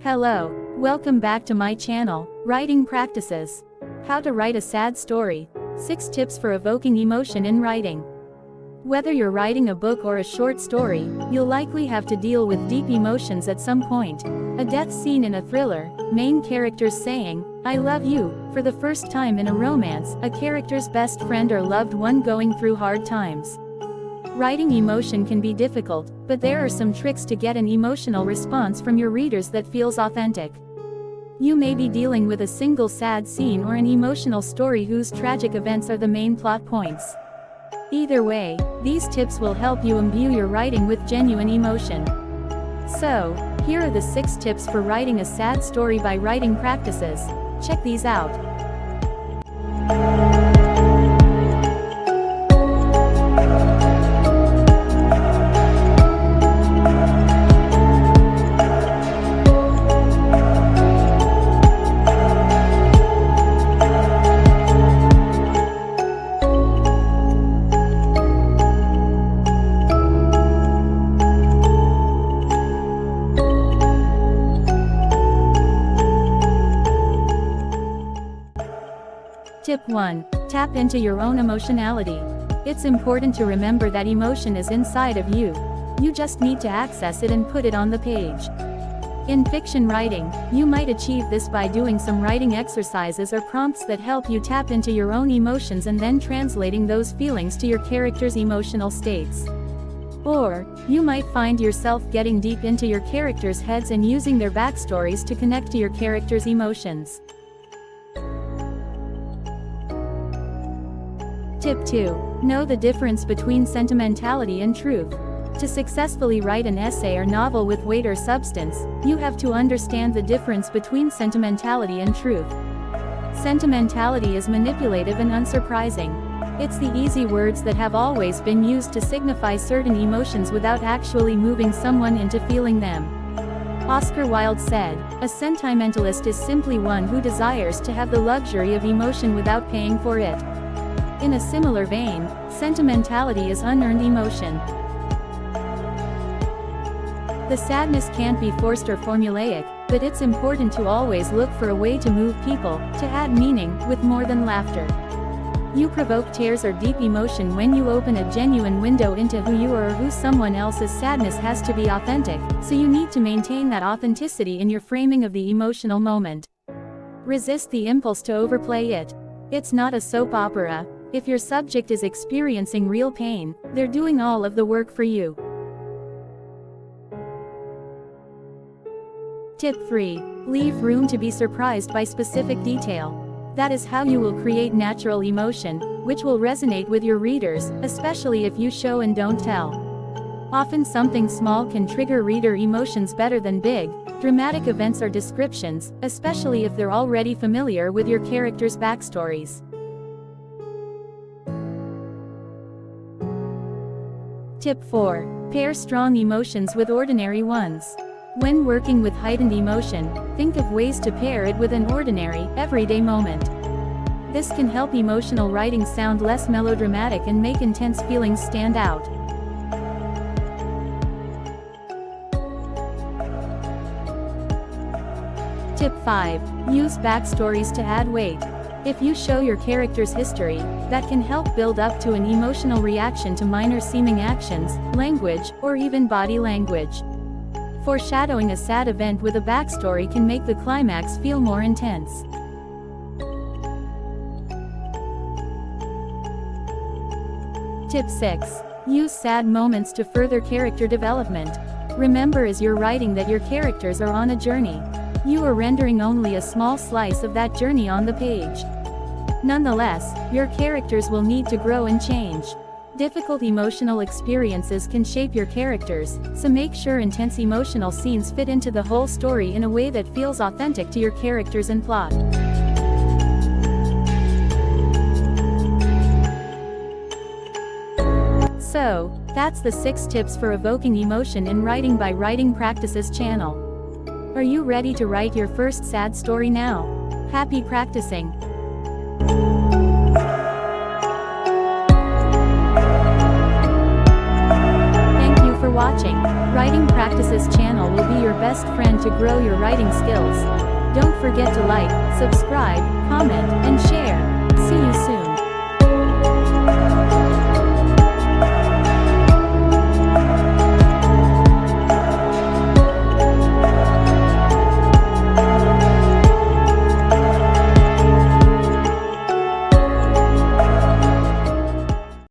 Hello, welcome back to my channel, Writing Practices. How to write a sad story. 6 tips for evoking emotion in writing. Whether you're writing a book or a short story, you'll likely have to deal with deep emotions at some point. A death scene in a thriller, main characters saying, "I love you," for the first time in a romance, a character's best friend or loved one going through hard times. Writing emotion can be difficult, but there are some tricks to get an emotional response from your readers that feels authentic. You may be dealing with a single sad scene or an emotional story whose tragic events are the main plot points. Either way, these tips will help you imbue your writing with genuine emotion. So, here are the 6 tips for writing a sad story by Writing Practices. Check these out. Tip 1. Tap into your own emotionality. It's important to remember that emotion is inside of you. You just need to access it and put it on the page. In fiction writing, you might achieve this by doing some writing exercises or prompts that help you tap into your own emotions and then translating those feelings to your character's emotional states. Or, you might find yourself getting deep into your characters' heads and using their backstories to connect to your character's emotions. Tip 2. Know the difference between sentimentality and truth. To successfully write an essay or novel with weight or substance, you have to understand the difference between sentimentality and truth. Sentimentality is manipulative and unsurprising. It's the easy words that have always been used to signify certain emotions without actually moving someone into feeling them. Oscar Wilde said, "A sentimentalist is simply one who desires to have the luxury of emotion without paying for it." In a similar vein, sentimentality is unearned emotion. The sadness can't be forced or formulaic, but it's important to always look for a way to move people, to add meaning, with more than laughter. You provoke tears or deep emotion when you open a genuine window into who you are or who someone else's sadness has to be authentic, so you need to maintain that authenticity in your framing of the emotional moment. Resist the impulse to overplay it. It's not a soap opera. If your subject is experiencing real pain, they're doing all of the work for you. Tip 3. Leave room to be surprised by specific detail. That is how you will create natural emotion, which will resonate with your readers, especially if you show and don't tell. Often something small can trigger reader emotions better than big, dramatic events or descriptions, especially if they're already familiar with your characters' backstories. Tip 4. Pair strong emotions with ordinary ones. When working with heightened emotion, think of ways to pair it with an ordinary, everyday moment. This can help emotional writing sound less melodramatic and make intense feelings stand out. Tip 5. Use backstories to add weight. If you show your character's history, that can help build up to an emotional reaction to minor seeming actions, language, or even body language. Foreshadowing a sad event with a backstory can make the climax feel more intense. Tip 6. Use sad moments to further character development. Remember as you're writing that your characters are on a journey. You are rendering only a small slice of that journey on the page. Nonetheless, your characters will need to grow and change. Difficult emotional experiences can shape your characters, so make sure intense emotional scenes fit into the whole story in a way that feels authentic to your characters and plot. So, that's the 6 tips for evoking emotion in writing by Writing Practices channel. Are you ready to write your first sad story now? Happy practicing! Thank you for watching. Writing Practices channel will be your your best friend to grow your writing skills. Don't forget to like, subscribe, comment, and share.